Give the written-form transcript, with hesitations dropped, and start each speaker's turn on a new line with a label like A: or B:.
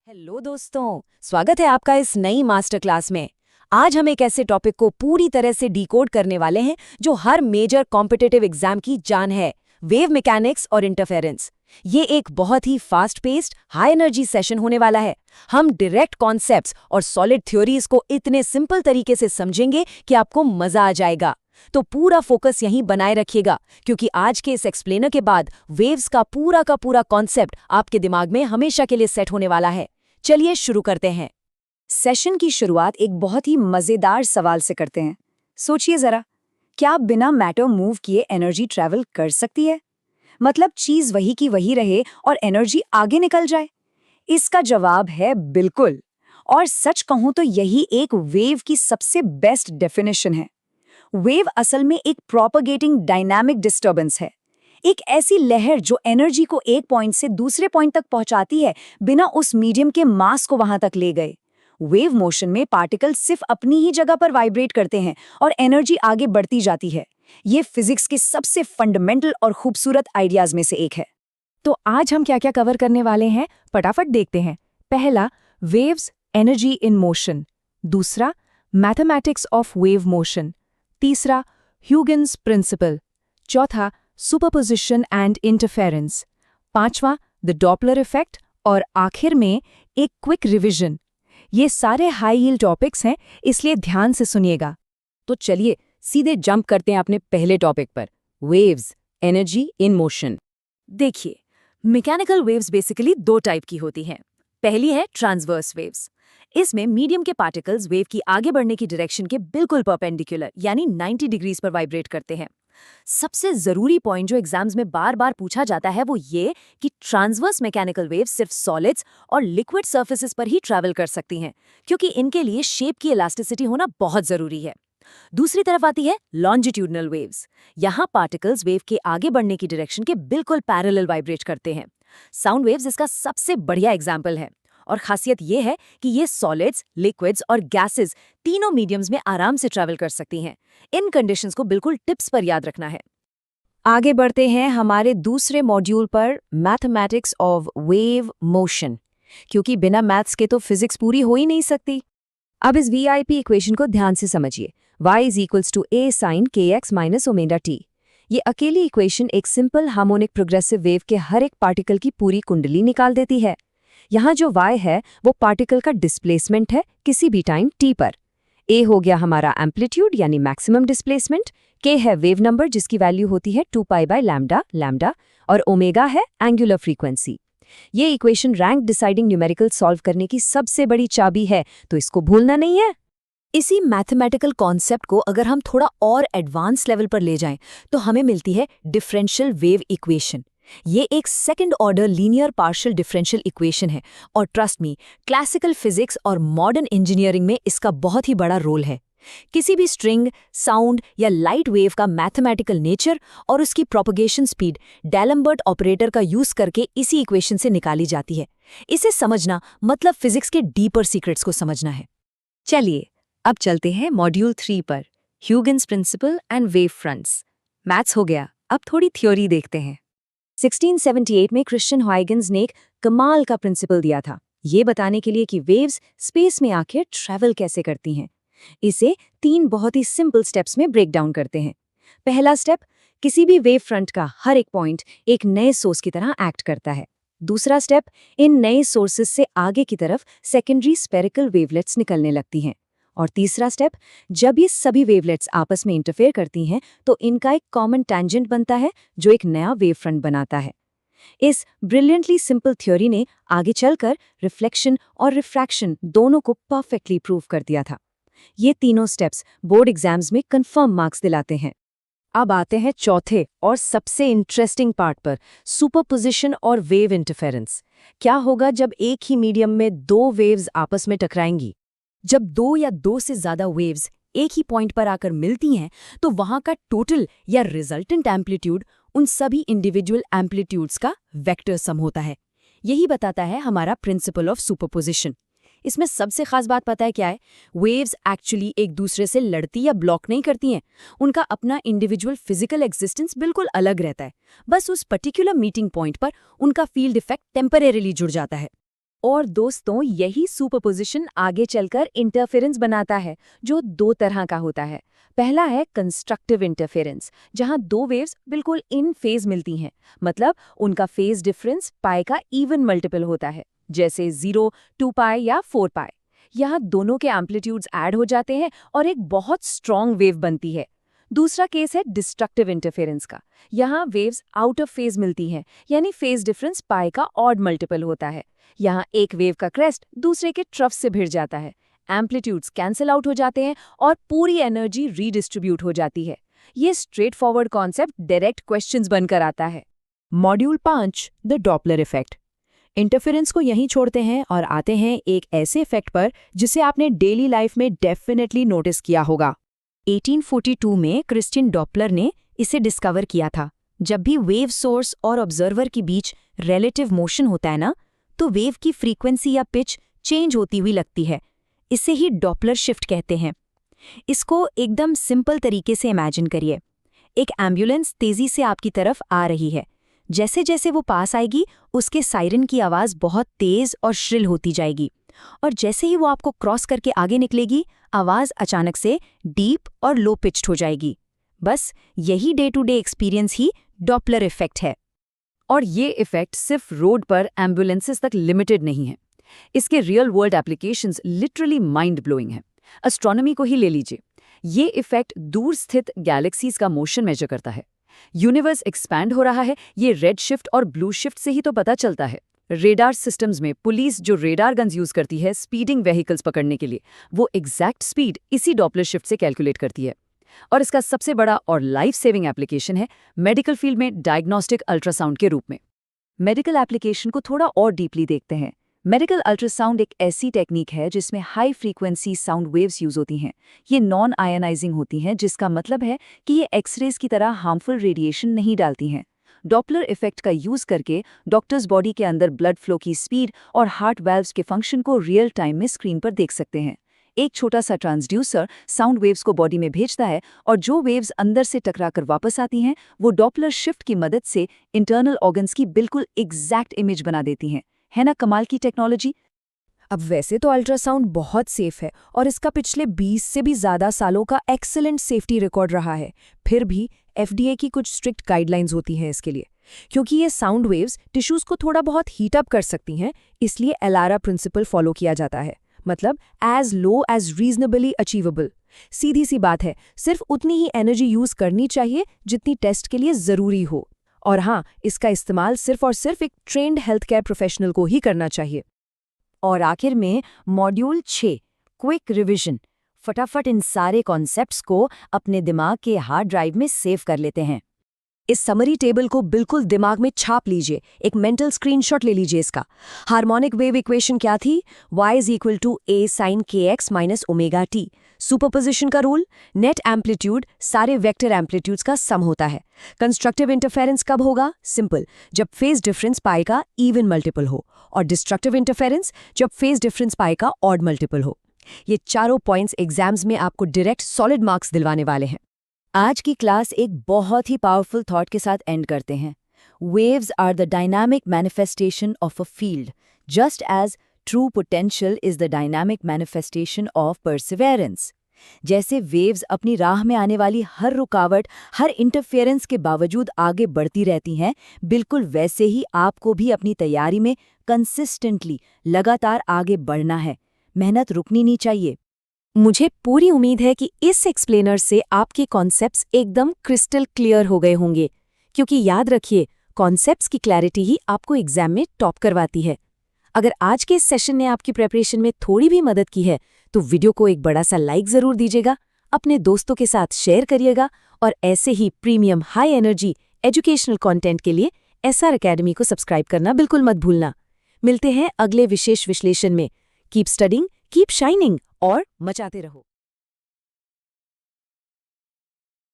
A: Hello दोस्तों, स्वागत है आपका इस नई मास्टर क्लास में। आज हम एक ऐसे टॉपिक को पूरी तरह से डिकोड करने वाले हैं जो हर मेजर कॉम्पिटिटिव एग्जाम की जान है, वेव मैकेनिक्स और इंटरफेरेंस। ये एक बहुत ही fast paced, high energy session होने वाला है। हम डायरेक्ट कॉन्सेप्ट्स और सॉलिड थ्योरीज को इतने सिंपल तरीके से समझेंगे कि आपको मजा आ जाएगा। तो पूरा फोकस यहीं बनाए रखिएगा, क्योंकि आज के इस एक्सप्लेनर के बाद वेव्स का पूरा कॉन्सेप्ट आपके दिमाग में हमेशा के लिए सेट होने वाला है। चलिए शुरू करते हैं। सेशन की शुरुआत एक बहुत ही मजेदार सवाल से करते हैं। सोचिए जरा, क्या बिना मैटर मूव किए एनर्जी ट्रैवल कर सकती है? मतलब चीज वही की वही रहे और एनर्जी आगे निकल जाए? इसका जवाब है बिल्कुल। और सच कहूं तो यही एक वेव की सबसे बेस्ट डेफिनेशन है। वेव असल में एक प्रोपगेटिंग डायनामिक डिस्टर्बेंस है, एक ऐसी लहर जो एनर्जी को एक पॉइंट से दूसरे पॉइंट तक पहुंचाती है बिना उस मीडियम के मास को वहां तक ले गए। वेव मोशन में पार्टिकल सिर्फ अपनी ही जगह पर वाइब्रेट करते हैं और एनर्जी आगे बढ़ती जाती है। ये फिजिक्स के सबसे फंडामेंटल और खूबसूरत आइडियाज में से एक है। तो आज हम क्या क्या कवर करने वाले हैं, फटाफट देखते हैं। पहला, वेव्स, एनर्जी इन मोशन। दूसरा, मैथमेटिक्स ऑफ वेव मोशन। तीसरा, ह्यूगेन्स प्रिंसिपल। चौथा, सुपरपोजिशन एंड इंटरफेरेंस। पांचवा, द डॉपलर इफेक्ट। और आखिर में एक क्विक रिवीजन। ये सारे हाई यील्ड टॉपिक्स हैं, इसलिए ध्यान से सुनिएगा। तो चलिए सीधे जंप करते हैं अपने पहले टॉपिक पर, वेव्स, एनर्जी इन मोशन। देखिए, मैकेनिकल वेव्स बेसिकली दो टाइप की होती हैं। पहली है ट्रांसवर्स वेव्स। इसमें मीडियम के पार्टिकल्स वेव की आगे बढ़ने की डायरेक्शन के बिल्कुल परपेंडिकुलर यानी 90 डिग्रीज पर वाइब्रेट करते हैं। सबसे जरूरी पॉइंट जो एग्जाम्स में बार बार पूछा जाता है वो ये कि ट्रांसवर्स मैकेनिकल वेव्स सिर्फ सॉलिड्स और लिक्विड सर्फेसेस पर ही ट्रैवल कर सकती हैं, क्योंकि इनके लिए शेप की इलास्टिसिटी होना बहुत जरूरी है। दूसरी तरफ आती है लॉन्जिट्यूडनल वेव्स। यहाँ पार्टिकल्स वेव के आगे बढ़ने की डायरेक्शन के बिल्कुल पैरेलल वाइब्रेट करते हैं। साउंड वेव्स इसका सबसे बढ़िया एग्जाम्पल है। और खासियत यह है कि ये सॉलिड्स, लिक्विड्स और गैसेस तीनों मीडियम्स में आराम से ट्रैवल कर सकती हैं। इन कंडीशंस को बिल्कुल टिप्स पर याद रखना है। आगे बढ़ते हैं हमारे दूसरे मॉड्यूल पर, मैथमेटिक्स ऑफ वेव मोशन, क्योंकि बिना मैथ्स के तो फिजिक्स पूरी हो ही नहीं सकती। अब इस वीआईपी इक्वेशन को ध्यान से समझिए। y = a sin kx - omega t। ये अकेली इक्वेशन एक सिंपल हार्मोनिक प्रोग्रेसिव वेव के हर एक पार्टिकल की पूरी कुंडली निकाल देती है। यहाँ जो y है वो पार्टिकल का डिस्प्लेसमेंट है किसी भी टाइम t पर। a हो गया हमारा एम्पलीट्यूड यानी मैक्सिमम डिस्प्लेसमेंट, k है वेव नंबर जिसकी वैल्यू होती है 2π/λ, और ओमेगा है एंगुलर फ्रीक्वेंसी। ये equation rank deciding numerical solve करने की सबसे बड़ी चाबी है, तो इसको भूलना नहीं है। इसी मैथमेटिकल कॉन्सेप्ट को अगर हम थोड़ा और एडवांस लेवल पर ले जाएं तो हमें मिलती है डिफरेंशियल वेव इक्वेशन। ये एक second order linear partial differential equation है, और ट्रस्ट मी, क्लासिकल फिजिक्स और मॉडर्न इंजीनियरिंग में इसका बहुत ही बड़ा रोल है। किसी भी स्ट्रिंग, साउंड या लाइट वेव का मैथमेटिकल नेचर और उसकी प्रोपगेशन स्पीड डैलम्बर्ट ऑपरेटर का यूज करके इसी इक्वेशन से निकाली जाती है। इसे समझना मतलब फिजिक्स के डीपर सीक्रेट्स को समझना है। चलिए अब चलते हैं मॉड्यूल 3 पर, Huygens principle and wave fronts. Maths हो गया, अब थोड़ी थ्योरी देखते हैं। 1678 में क्रिश्चियन ह्यूगेन्स ने एक कमाल का प्रिंसिपल दिया था, ये बताने के लिए कि वेव्स स्पेस में आकर ट्रैवल कैसे करती हैं। इसे 3 बहुत ही सिंपल स्टेप्स में ब्रेक डाउन करते हैं। पहला स्टेप, किसी भी वेव फ्रंट का हर एक पॉइंट एक नए सोर्स की तरह एक्ट करता है। दूसरा स्टेप, इन नए सोर्सेस से आगे की तरफ सेकेंडरी स्फेरिकल वेवलेट्स निकलने लगती हैं। और तीसरा स्टेप, जब ये सभी वेवलेट्स आपस में इंटरफेयर करती हैं तो इनका एक कॉमन टैंजेंट बनता है जो एक नया वेव फ्रंट बनाता है। इस ब्रिलियंटली सिंपल थ्योरी ने आगे चलकर रिफ्लेक्शन और रिफ्रैक्शन दोनों को परफेक्टली प्रूव कर दिया था। ये तीनों स्टेप्स बोर्ड एग्जाम्स में कंफर्म मार्क्स दिलाते हैं। अब आते हैं चौथे और सबसे इंटरेस्टिंग पार्ट पर, सुपरपोजिशन और वेव इंटरफेरेंस। क्या होगा जब एक ही मीडियम में 2 वेव्स आपस में टकराएंगी? जब 2 या 2 से ज्यादा वेव्स एक ही पॉइंट पर आकर मिलती हैं तो वहां का टोटल या रिजल्टेंट एम्पलीट्यूड उन सभी इंडिविजुअल एम्पलीट्यूड्स का वेक्टर सम होता है। यही बताता है हमारा प्रिंसिपल ऑफ सुपरपोजिशन। इसमें सबसे खास बात पता है क्या है? वेव्स एक्चुअली एक दूसरे से लड़ती या ब्लॉक नहीं करती हैं। उनका अपना इंडिविजुअल फिजिकल एग्जिस्टेंस बिल्कुल अलग रहता है। बस उस पर्टिकुलर मीटिंग पॉइंट पर उनका फील्ड इफेक्ट टेम्परेरीली जुड़ जाता है। और दोस्तों यही सुपरपोजिशन आगे चलकर इंटरफेरेंस बनाता है, जो दो तरह का होता है। पहला है कंस्ट्रक्टिव इंटरफेरेंस, जहां दो वेव्स बिल्कुल इन फेज मिलती हैं, मतलब उनका फेज डिफरेंस पाई का इवन मल्टीपल होता है, जैसे 0, 2 पाई या 4 पाई। यहाँ दोनों के एम्पलीट्यूड्स ऐड हो जाते हैं और एक बहुत स्ट्रॉन्ग वेव बनती है। दूसरा केस है डिस्ट्रक्टिव इंटरफेरेंस का। यहाँ वेव्स आउट ऑफ फेज मिलती हैं, यानी फेज डिफरेंस पाई का ऑड मल्टीपल होता है। यहाँ एक वेव का क्रेस्ट दूसरे के ट्रफ से भिड़ जाता है, एम्पलीट्यूड्स कैंसिल आउट हो जाते हैं और पूरी एनर्जी रीडिस्ट्रीब्यूट हो जाती है। ये straight forward concept direct questions बनकर आता है।
B: Module 5 the Doppler effect. Interference को यहीं छोड़ते हैं और आते हैं एक ऐसे इफेक्ट पर जिसे आपने डेली लाइफ में डेफिनेटली नोटिस किया होगा।
A: 1842 में क्रिस्टियन डॉपलर ने इसे डिस्कवर किया था। जब भी वेव सोर्स और ऑब्जर्वर के बीच रिलेटिव मोशन होता है ना, तो वेव की फ्रीक्वेंसी या पिच चेंज होती हुई लगती है। इसे ही डॉपलर शिफ्ट कहते हैं। इसको एकदम सिंपल तरीके से इमेजिन करिए। एक एम्बुलेंस तेजी से आपकी तरफ आ रही है। जैसे जैसे वो पास आएगी, उसके सायरन की आवाज़ बहुत तेज और श्रिल होती जाएगी, और जैसे ही वो आपको क्रॉस करके आगे निकलेगी, आवाज़ अचानक से डीप और लो पिच्ड हो जाएगी। बस यही डे टू डे एक्सपीरियंस ही डॉपलर इफेक्ट है।
B: और ये इफेक्ट सिर्फ रोड पर एम्बुलेंसेस तक लिमिटेड नहीं है। इसके real world applications literally mind blowing हैं। एस्ट्रोनॉमी को ही ले लीजिए। ये इफेक्ट दूर स्थित गैलेक्सीज का मोशन मेजर करता है। यूनिवर्स एक्सपैंड हो रहा है, ये रेड शिफ्ट और ब्लू शिफ्ट से ही तो पता चलता है। रेडार सिस्टम्स में पुलिस जो रेडार गन्स यूज करती है स्पीडिंग व्हीकल्स पकड़ने के लिए, वो एग्जैक्ट स्पीड इसी डॉपलर शिफ्ट से कैलकुलेट करती है। और इसका सबसे बड़ा और लाइफ सेविंग एप्लीकेशन है मेडिकल फील्ड में डायग्नोस्टिक अल्ट्रासाउंड के रूप में। मेडिकल एप्लीकेशन को थोड़ा और डीपली देखते हैं। मेडिकल अल्ट्रासाउंड एक ऐसी टेक्निक है जिसमें high frequency sound waves use होती हैं। ये नॉन आयनाइजिंग होती हैं, जिसका मतलब है कि ये एक्सरेज की तरह हार्मफुल रेडिएशन नहीं डालती हैं। डॉपलर इफेक्ट का यूज करके डॉक्टर्स बॉडी के अंदर ब्लड फ्लो की स्पीड और हार्ट वाल्व्स के फंक्शन को रियल टाइम में स्क्रीन पर देख सकते हैं। एक छोटा सा ट्रांसड्यूसर साउंड वेव्स को बॉडी में भेजता है, और जो वेव्स अंदर से टकराकर वापस आती हैं, वो डॉपलर शिफ्ट की मदद से इंटरनल ऑर्गन्स की बिल्कुल एग्जैक्ट इमेज बना देती हैं। है ना कमाल की टेक्नोलॉजी। अब वैसे तो अल्ट्रासाउंड बहुत सेफ है और इसका पिछले 20 से भी ज़्यादा सालों का एक्सीलेंट सेफ्टी रिकॉर्ड रहा है। फिर भी FDA की कुछ स्ट्रिक्ट गाइडलाइंस होती हैं इसके लिए, क्योंकि ये साउंड वेव्स टिश्यूज़ को थोड़ा बहुत हीट अप कर सकती हैं। इसलिए एलारा प्रिंसिपल फॉलो किया जाता है, मतलब as low as reasonably achievable. सीधी सी बात है, सिर्फ उतनी ही एनर्जी यूज़ करनी चाहिए जितनी टेस्ट के लिए ज़रूरी हो। और हाँ, इसका इस्तेमाल सिर्फ और सिर्फ एक ट्रेंड हेल्थ केयर प्रोफेशनल को ही करना चाहिए।
A: और आखिर में मॉड्यूल 6 क्विक रिवीजन। फटाफट इन सारे कॉन्सेप्ट्स को अपने दिमाग के हार्ड ड्राइव में सेव कर लेते हैं। इस समरी टेबल को बिल्कुल दिमाग में छाप लीजिए, एक मेंटल स्क्रीनशॉट ले लीजिए इसका। हार्मोनिक वेव इक्वेशन क्या थी? y = a sin kx - omega t। Superposition का रूल, नेट एम्पलीट्यूड सारे वेक्टर एम्पलीट्यूड्स का सम होता है। कंस्ट्रक्टिव इंटरफेरेंस कब होगा? सिंपल, जब फेज डिफरेंस पाई का इवन मल्टीपल हो, और डिस्ट्रक्टिव इंटरफेरेंस जब फेज डिफरेंस पाई का ऑड मल्टीपल हो। ये चारों पॉइंट्स एग्जाम्स में आपको डायरेक्ट सॉलिड मार्क्स दिलवाने वाले हैं। आज की क्लास एक बहुत ही पावरफुल थॉट के साथ एंड करते हैं। Waves are the dynamic manifestation of a field, just as true potential is the dynamic manifestation of perseverance. जैसे वेव्स अपनी राह में आने वाली हर रुकावट, हर इंटरफेरेंस के बावजूद आगे बढ़ती रहती हैं, बिल्कुल वैसे ही आपको भी अपनी तैयारी में कंसिस्टेंटली लगातार आगे बढ़ना है। मेहनत रुकनी नहीं चाहिए। मुझे पूरी उम्मीद है कि इस एक्सप्लेनर से आपके कॉन्सेप्ट्स एकदम क्रिस्टल क्लियर हो गए होंगे, क्योंकि याद रखिए, कॉन्सेप्ट्स की क्लैरिटी ही आपको एग्जाम में टॉप करवाती है। अगर आज के इस सेशन ने आपकी प्रिपरेशन में थोड़ी भी मदद की है, तो वीडियो को एक बड़ा सा लाइक ज़रूर दीजिएगा, अपने दोस्तों के साथ शेयर करिएगा, और ऐसे ही premium high energy educational content के लिए SR Academy को सब्सक्राइब करना बिल्कुल मत भूलना। मिलते हैं अगले विशेष विश्लेषण में। कीप स्टडिंग, कीप शाइनिंग और मचाते रहो।